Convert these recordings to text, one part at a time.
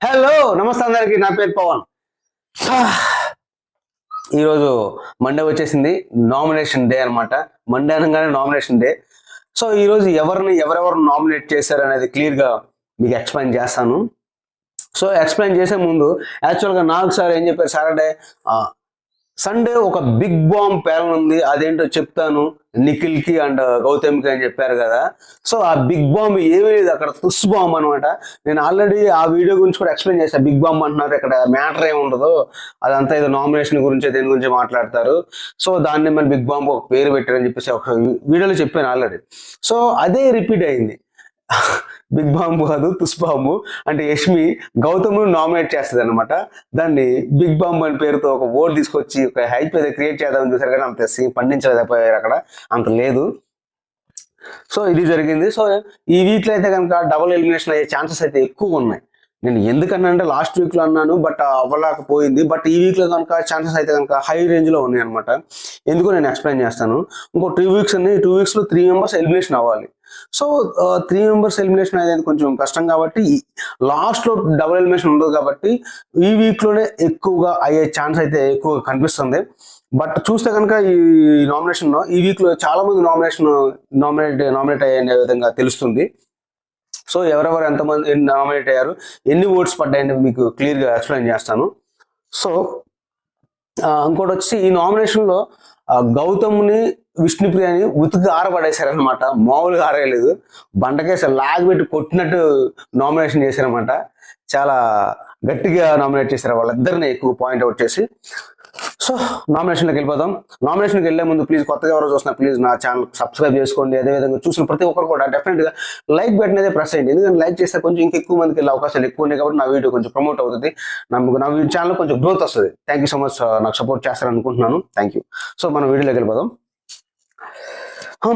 Hello నమస్తే అందరికి, నా పేరు పవన్. ఈరోజు మండే వచ్చేసింది, నామినేషన్ డే అనమాట. మండే అనగానే నామినేషన్ డే. సో ఈరోజు ఎవరెవరు నామినేట్ చేశారు అనేది క్లియర్గా మీకు ఎక్స్ప్లెయిన్ చేస్తాను. సో ఎక్స్ప్లెయిన్ చేసే ముందు యాక్చువల్గా నాకు సార్ ఏం చెప్పారు, సాటర్డే సండే ఒక బిగ్ బాంబ్ పేలనుంది, అదేంటో చెప్తాను నిఖిల్కి అండ్ గౌతమ్కి అని చెప్పారు కదా. సో ఆ బిగ్ బాంబ్ ఏమీ లేదు, అక్కడ తుస్ బాంబ్ అనమాట. నేను ఆల్రెడీ ఆ వీడియో గురించి కూడా ఎక్స్ప్లెయిన్ చేశాను. బిగ్ బాంబ్ అంటున్నారు, ఇక్కడ మ్యాటర్ ఏమి ఉండదు, అదంతా ఏదో నామినేషన్ గురించి దేని గురించి మాట్లాడతారు. సో దాన్ని మళ్ళీ బిగ్ బాంబ్ ఒక పేరు పెట్టారని చెప్పేసి ఒక వీడియోలో చెప్పాను ఆల్రెడీ. సో అదే రిపీట్ అయింది. బిగ్ బాంబు కాదు, తుస్ బాంబు అంటే యష్మి గౌతమ్ నామినేట్ చేస్తుంది అనమాట. దాన్ని బిగ్ బాంబ్ అని పేరుతో ఒక ఓట్ తీసుకొచ్చి ఒక హైప్ అయితే క్రియేట్ చేద్దామని చూసారు, కానీ అంత పండించలేకపోయారు, అక్కడ అంత లేదు. సో ఇది జరిగింది. సో ఈ వీక్లో అయితే కనుక డబుల్ ఎలిమినేషన్ అయ్యే ఛాన్సెస్ అయితే ఎక్కువ ఉన్నాయి. నేను ఎందుకన్నా అంటే లాస్ట్ వీక్లో అన్నాను, బట్ అవ్వలేకపోయింది. బట్ ఈ వీక్లో కనుక ఛాన్సెస్ అయితే కనుక హై రేంజ్లో ఉన్నాయి అనమాట. ఎందుకు నేను ఎక్స్ప్లెయిన్ చేస్తాను. ఇంకో 2 వీక్స్ ఉన్నాయి, 2 వీక్స్లో 3 మెంబర్స్ ఎలిమినేషన్ అవ్వాలి. సో 3 మెంబర్స్ ఎలిమినేషన్ అనేది కొంచెం కష్టం కాబట్టి లాస్ట్లో డబుల్ ఎలిమినేషన్ ఉండదు కాబట్టి ఈ వీక్లోనే ఎక్కువగా అయ్యే ఛాన్స్ అయితే ఎక్కువగా కనిపిస్తుంది. బట్ చూస్తే కనుక ఈ నామినేషన్లో ఈ వీక్లో చాలా మంది నామినేట్ అయ్యే విధంగా తెలుస్తుంది. సో ఎవరెవరు ఎంతమంది నామినేట్ అయ్యారు, ఎన్ని ఓట్స్ పడ్డాయని మీకు క్లియర్గా ఎక్స్ప్లెయిన్ చేస్తాను. సో ఇంకోటి వచ్చి ఈ నామినేషన్లో గౌతమ్ని విష్ణుప్రియని ఉతికి ఆరబడేశారనమాట. మామూలుగా ఆరేయలేదు, బండకేసి లాగబెట్టి కొట్టినట్టు నామినేషన్ చేశారనమాట. చాలా గట్టిగా నామినేట్ చేశారు వాళ్ళిద్దరిని, ఎక్కువ పాయింట్ అవుట్ చేసి. సో నామినేషన్లోకి వెళ్ళిపోదాం. నామినేషన్కి వెళ్ళే ముందు ప్లీజ్ కొత్తగా ఎవరో చూస్తున్నా ప్లీజ్ నా ఛానల్ సబ్స్క్రైబ్ చేసుకోండి. అదేవిధంగా చూసిన ప్రతి ఒక్కరు కూడా డెఫినెట్గా లైక్ బటన్ అయితే ప్రెస్ అయ్యింది. ఎందుకంటే లైక్ చేస్తే కొంచెం ఇంకెక్కువ మందికి వెళ్ళే అవకాశాలు ఎక్కువ ఉన్నాయి కాబట్టి నా వీడియో కొంచెం ప్రమోట్ అవుతుంది, నా ఛానల్ కొంచెం గ్రోత్ వస్తుంది. థ్యాంక్ యూ సో మచ్, నాకు సపోర్ట్ చేస్తారని అనుకుంటున్నాను. Thank you. సో మనం వీడియోలోకి వెళ్ళిపోదాం.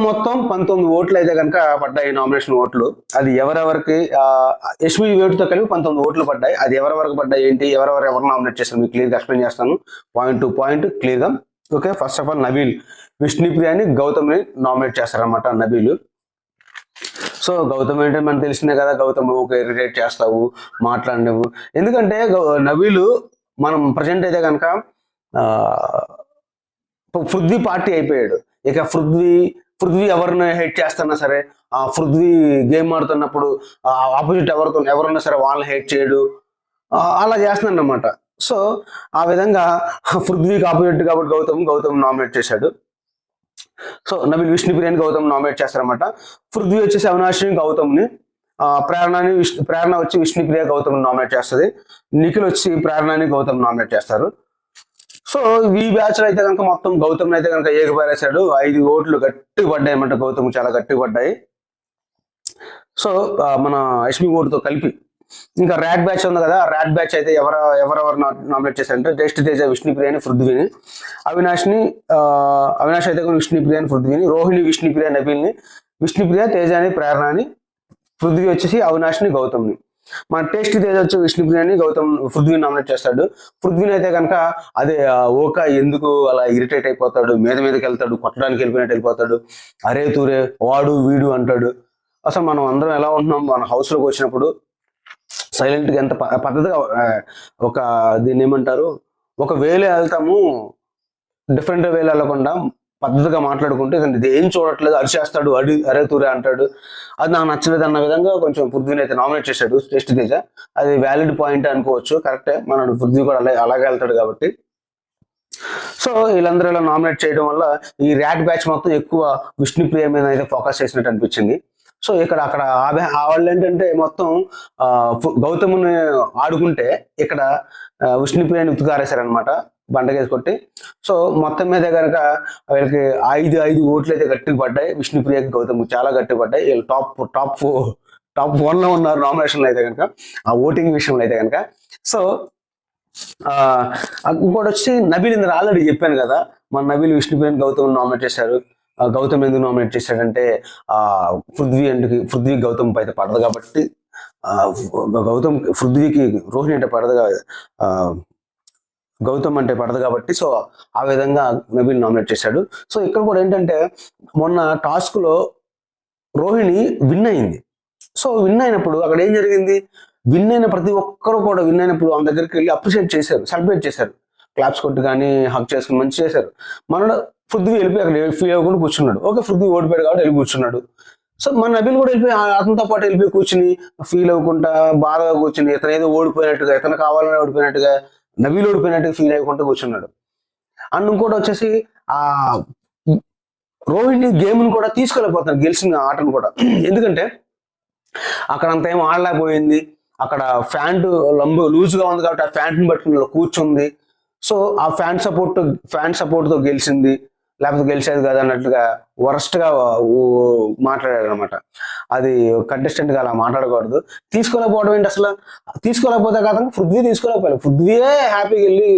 మొత్తం 19 ఓట్లు అయితే కనుక పడ్డాయి నామినేషన్ ఓట్లు. అది ఎవరెవరికి యష్మి వేటుతో కలిపి 19 ఓట్లు పడ్డాయి. అది ఎవరెవరికి పడ్డాయి ఏంటి, ఎవరు నామినేట్ చేస్తారు మీకు క్లియర్గా ఎక్స్ప్లెయిన్ చేస్తాను, పాయింట్ టు పాయింట్ క్లియర్గా. Okay, first of all Nabeel విష్ణుప్రియని గౌతమ్ని నామినేట్ చేస్తారనమాట. నబీల్. సో గౌతమ్ అంటే మనకు తెలిసిందే కదా, గౌతమ్ ఓకే ఇరిటేట్ చేస్తావు, మాట్లాడినవు. ఎందుకంటే నబీలు మనం ప్రజెంట్ అయితే కనుక పృథ్వీ పార్టీ అయిపోయాడు. ఇక పృథ్వీ ఎవరిని హెయిట్ చేస్తున్నా సరే, పృథ్వీ గేమ్ ఆడుతున్నప్పుడు ఆపోజిట్ ఎవరున్నా సరే వాళ్ళని హెయిట్ చేయడు, అలా చేస్తున్నాడు అనమాట. సో ఆ విధంగా పృథ్వీకి ఆపోజిట్ కాబట్టి గౌతమ్ నామినేట్ చేశాడు. సో నబీల్ విష్ణుప్రియని గౌతమ్ నామినేట్ చేస్తారనమాట. పృథ్వీ వచ్చేసి అవినాష్ని గౌతమ్ని, ప్రేరణ వచ్చి విష్ణుప్రియ గౌతమ్ నామినేట్ చేస్తుంది. నిఖిల్ వచ్చి ప్రేరణని గౌతమ్ నామినేట్ చేస్తారు. సో ఈ బ్యాచ్ లో అయితే కనుక మొత్తం గౌతమ్ అయితే కనుక ఏకపారేశాడు. 5 ఓట్లు గట్టిగా పడ్డాయి అన్నమాట, గౌతమ్ చాలా గట్టిగా పడ్డాయి. సో మన యష్మి ఓటుతో కలిపి ఇంకా ర్యాట్ బ్యాచ్ ఉంది కదా, ర్యాట్ బ్యాచ్ అయితే ఎవరెవరు నామినేట్ చేశారంటే జస్ట్ తేజ విష్ణుప్రియని పృథ్వీని, అవినాష్ అయితే విష్ణుప్రియని పృథ్వీని, రోహిణి విష్ణుప్రియ నబీల్ని, విష్ణుప్రియ తేజాని ప్రేరణని, పృథ్వీ వచ్చేసి అవినాష్ని గౌతమ్ని. మన టేస్ట్ తేజ వచ్చి విష్ణుప్రియని పృథ్వీని నామినేట్ చేస్తాడు. పృథ్వీని అయితే కనుక అదే ఓకా ఎందుకు అలా ఇరిటేట్ అయిపోతాడు, మీదకి వెళ్తాడు, కొట్టడానికి వెళ్ళిపోతాడు, అరే తూరే వాడు వీడు అంటాడు. అసలు మనం అందరం ఎలా ఉంటున్నాం, మన హౌస్లోకి వచ్చినప్పుడు సైలెంట్గా ఎంత పద్ధతిగా దీన్ని ఏమంటారు, ఒక వేలో వెళ్తాము, డిఫరెంట్ వేలో వెళ్ళకుండా పద్ధతిగా మాట్లాడుకుంటే ఇది ఏం చూడట్లేదు, అరిచేస్తాడు, అరే తూరే అంటాడు. అది నాకు నచ్చలేదు అన్న విధంగా కొంచెం పృథ్వీని అయితే నామినేట్ చేశాడు టేస్ట్ తేజ. అది వ్యాలిడ్ పాయింట్ అనుకోవచ్చు, కరెక్టే, మన పృథ్వీ కూడా అలాగే వెళ్తాడు కాబట్టి. సో వీళ్ళందరూ ఇలా నామినేట్ చేయడం వల్ల ఈ ర్యాట్ బ్యాచ్ మొత్తం ఎక్కువ విష్ణుప్రియ మీద అయితే ఫోకస్ చేసినట్టు అనిపించింది. సో అక్కడ వాళ్ళు ఏంటంటే మొత్తం గౌతమ్ని ఆడుకుంటే ఇక్కడ విష్ణుప్రియని ఉతుకారేశారనమాట, బండకేసి కొట్టి. సో మొత్తం మీద కనుక వీళ్ళకి 5 ఓట్లు అయితే గట్టిగా పడ్డాయి. విష్ణుప్రియకి గౌతమ్ చాలా గట్టిగా పడ్డాయి. వీళ్ళు టాప్ 1లో ఉన్నారు నామినేషన్లో అయితే కనుక, ఆ ఓటింగ్ విషయంలో అయితే కనుక. సో ఇంకోటి వచ్చి నబీల్ ఇందులో ఆల్రెడీ చెప్పాను కదా, మన నబీల్ విష్ణుప్రియని గౌతమ్ నామినేట్ చేశారు. గౌతమ్ ఎందుకు నామినేట్ చేశాడంటే పృథ్వీ గౌతమ్ అయితే పడదు కాబట్టి, పృథ్వీకి రోహిణి అంటే పడదు, గౌతమ్ అంటే పడదు కాబట్టి. సో ఆ విధంగా నబీల్ నామినేట్ చేశాడు. సో ఇక్కడ కూడా ఏంటంటే మొన్న టాస్క్ లో రోహిణి విన్ అయింది. సో విన్ అయినప్పుడు అక్కడ ఏం జరిగింది, విన్ అయిన ప్రతి ఒక్కరు కూడా విన్ అయినప్పుడు ఆమె దగ్గరికి వెళ్ళి అప్రిషియేట్ చేశారు, సెలబ్రేట్ చేశారు, క్లాప్స్ కొట్టి కానీ హక్ చేసుకుని మంచి చేశారు. మనడు పృథ్వీ వెళ్ళిపోయి అక్కడ ఫీల్ అవ్వకుండా కూర్చున్నాడు. ఓకే, పృథ్వీ ఓడిపోయాడు కాబట్టి వెళ్ళి కూర్చున్నాడు. సో మన నబీల్ కూడా వెళ్ళిపోయి అతనితో పాటు వెళ్ళిపోయి కూర్చుని ఫీల్ అవ్వకుండా బాధగా కూర్చుని ఇతను ఏదో ఓడిపోయినట్టుగా, ఇతను కావాలని ఓడిపోయినట్టుగా, నబీల్ ఓడిపోయినట్టుగా ఫీల్ అవ్వకుండా కూర్చున్నాడు. అండ్ ఇంకోటి వచ్చేసి ఆ రోహిణి గేమ్ని కూడా తీసుకోలేకపోతాను, గెలిచిన ఆటను కూడా. ఎందుకంటే అక్కడ అంత ఏం ఆడలేకపోయింది. అక్కడ ప్యాంటు లూజ్గా ఉంది కాబట్టి ఆ ప్యాంట్ని పట్టుకుని కూర్చుంది. సో ఆ ఫ్యాన్ సపోర్ట్తో గెలిచింది, లేకపోతే గెలిచేది కాదు అన్నట్లుగా వరస్ట్గా మాట్లాడారు అనమాట. అది కంటెస్టెంట్గా అలా మాట్లాడకూడదు. తీసుకోలేకపోవడం ఏంటి అసలు? తీసుకోలేకపోతే కాదు, పృథ్వీ తీసుకోలేకపోయాడు. పృథ్వీయే హ్యాపీగా వెళ్ళి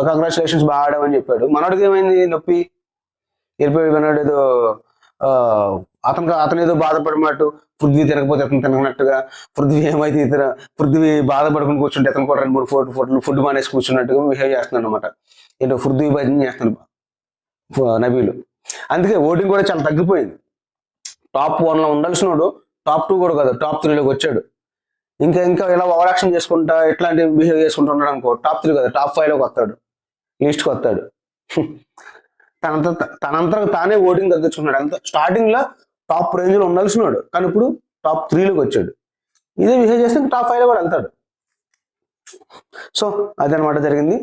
కంగ్రాచులేషన్స్ బాగా ఆడామని చెప్పాడు. మనోడికి ఏమైంది? నొప్పి వెళ్ళిపోయి మనోడు ఏదో అతను ఏదో బాధపడినట్టు, పృథ్వీ తినకపోతే అతను తిననట్టుగా, పృథ్వీ ఏమైతే పృథ్వీ బాధపడుకుని కూర్చుంటే అతను కూడా 2-3 ఫుడ్ మానేసి కూర్చున్నట్టుగా బిహేవ్ చేస్తున్నాడు అనమాట. ఏంటో పృథ్వీ భజన చేస్తాను నబీలు. అందుకే ఓటింగ్ కూడా చాలా తగ్గిపోయింది. టాప్ 1లో ఉండాల్సినోడు టాప్ 2 కూడా కాదు, టాప్ 3లోకి వచ్చాడు. ఇంకా ఇలా ఓవర్ యాక్షన్ చేసుకుంటా ఇట్లాంటి బిహేవ్ చేసుకుంటూ ఉన్నాడు అనుకో, టాప్ 3 కాదు టాప్ 5లోకి వస్తాడు, లిస్ట్కి వస్తాడు. తనంతా తానే ఓటింగ్ తగ్గించుకున్నాడు. అంత స్టార్టింగ్ లో టాప్ రేంజ్ లో ఉండాల్సినాడు, కానీ ఇప్పుడు టాప్ 3లోకి వచ్చాడు. ఇదే బిహేవ్ చేస్తే టాప్ 5లో కూడా వెళ్తాడు. సో అదనమాట జరిగింది.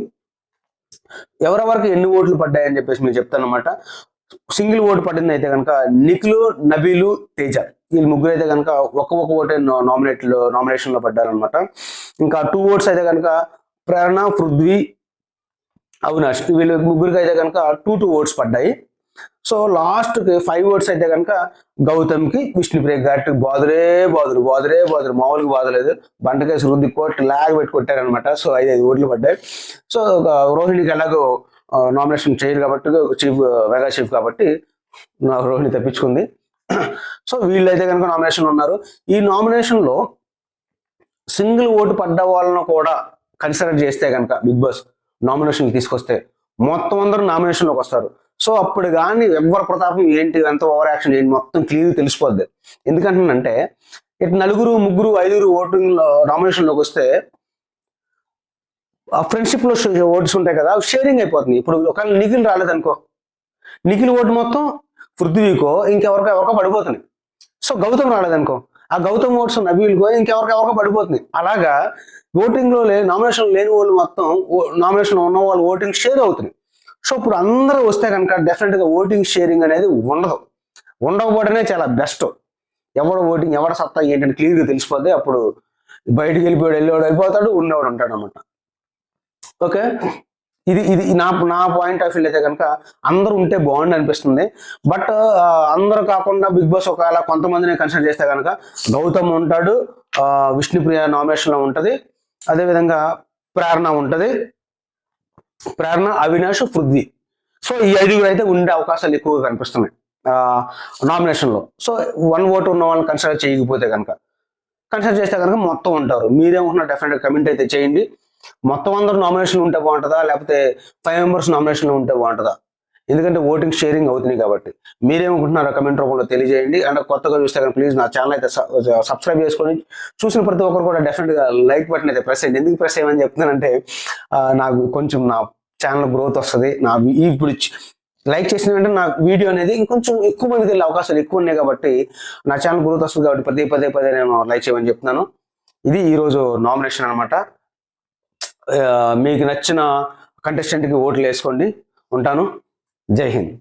ఎవరెవరికి ఎన్ని ఓట్లు పడ్డాయని చెప్పేసి మీరు చెప్తానమాట. సింగిల్ ఓటు పడింది అయితే కనుక నిఖిల్, నబీలు, తేజ, వీళ్ళు ముగ్గురు అయితే కనుక ఒక ఓటే నామినేషన్ లో పడ్డారనమాట. ఇంకా 2 ఓట్స్ అయితే కనుక ప్రేరణ, పృథ్వీ, అవినాష్, వీళ్ళు ముగ్గురికి అయితే కనుక 2 ఓట్స్ పడ్డాయి. సో లాస్ట్కి 5 ఓట్స్ అయితే కనుక గౌతమ్కి, విష్ణుప్రియ గారికి బాదురు మామూలుగా బాధలేదు. బండకేసి రుద్ది కోట్ లాగ్ పెట్టి కొట్టారనమాట. సో 5 ఓట్లు పడ్డాయి. సో రోహిణికి ఎలాగో నామినేషన్ చేయరు కాబట్టి, మెగా చీఫ్ కాబట్టి రోహిణి తప్పించుకుంది. సో వీళ్ళైతే కనుక నామినేషన్ ఉన్నారు. ఈ నామినేషన్లో సింగిల్ ఓటు పడ్డ వాళ్ళను కూడా కన్సిడర్ చేస్తే కనుక బిగ్ బాస్ నామినేషన్ తీసుకొస్తే మొత్తం అందరూ నామినేషన్లోకి వస్తారు. సో అప్పుడు కానీ ఎవరి ప్రతాపం ఏంటి, ఎంత ఓవర్ యాక్షన్ ఏంటి మొత్తం క్లియర్ తెలిసిపోద్ది. ఎందుకంటే ఇటు 4, 3, 5 ఓటింగ్ నామినేషన్లోకి వస్తే ఆ ఫ్రెండ్షిప్ లో ఓట్స్ ఉంటాయి కదా, షేరింగ్ అయిపోతుంది. ఇప్పుడు ఒకవేళ నిఖిల్ రాలేదనుకో, నిఖిల్ ఓటు మొత్తం పృథ్వీకో ఎవరికో పడిపోతుంది. సో గౌతమ్ రాలేదనుకో, ఆ గౌతమ్ ఓట్స్ నబీల్కో ఎవరికో పడిపోతుంది. అలాగా ఓటింగ్ లో నామినేషన్ లేని వాళ్ళు మొత్తం నామినేషన్ ఉన్న వాళ్ళు ఓటింగ్ షేర్ అవుతుంది. సో ఇప్పుడు అందరూ వస్తే కనుక డెఫినెట్ గా ఓటింగ్ షేరింగ్ అనేది ఉండకపోవడమే చాలా బెస్ట్. ఎవడ సత్తా ఏంటంటే క్లియర్గా తెలిసిపోతే అప్పుడు బయటికి వెళ్ళిపోయాడు వెళ్ళిపోతాడు, ఉన్నవాడు ఉంటాడు అనమాట. ఓకే, ఇది నా పాయింట్ ఆఫ్ వ్యూ అయితే కనుక అందరూ ఉంటే బాగుండి అనిపిస్తుంది. బట్ అందరూ కాకుండా బిగ్ బాస్ ఒకవేళ కొంతమందిని కన్సిడర్ చేస్తే కనుక గౌతమ్ ఉంటాడు, విష్ణుప్రియ నామినేషన్ లో ఉంటది, అదేవిధంగా ప్రేరణ ఉంటది, అవినాష్, పృథ్వీ. సో ఈ 5 అయితే ఉండే అవకాశాలు ఎక్కువగా కనిపిస్తున్నాయి నామినేషన్ లో. సో 1 ఓటు ఉన్న వాళ్ళని కన్సిడర్ చేయకపోతే కనుక, కన్సిడర్ చేస్తే కనుక మొత్తం ఉంటారు. మీరేమనుకున్నారు డెఫినెట్ కమెంట్ అయితే చేయండి. మొత్తం అందరూ నామినేషన్ ఉంటే బాగుంటుందా, లేకపోతే 5 మెంబర్స్ నామినేషన్ ఉంటే బాగుంటుందా? ఎందుకంటే ఓటింగ్ షేరింగ్ అవుతుంది కాబట్టి. మీరేమనుకుంటున్నారో కమెంట్ రూపంలో తెలియజేయండి. అండ్ కొత్తగా చూస్తే కనుక ప్లీజ్ నా ఛానల్ అయితే సబ్స్క్రైబ్ చేసుకొని చూసిన ప్రతి ఒక్కరు కూడా డెఫినెట్గా లైక్ బటన్ అయితే ప్రెస్ చేయండి. ఎందుకు ప్రెస్ చేయమని చెప్తున్నానంటే నాకు కొంచెం నా ఛానల్ గ్రోత్ వస్తుంది. ఇప్పుడు లైక్ చేసిన వెంటనే నా వీడియో అనేది ఇంకొంచెం ఎక్కువ మందికి వెళ్ళే అవకాశాలు ఎక్కువ ఉన్నాయి కాబట్టి నా ఛానల్ గ్రోత్ వస్తుంది కాబట్టి పదే నేను లైక్ చేయమని చెప్తున్నాను. ఇది ఈరోజు నామినేషన్ అనమాట. మీకు నచ్చిన కంటెస్టెంట్కి ఓట్లు వేసుకోండి. ఉంటాను. జై హింద్.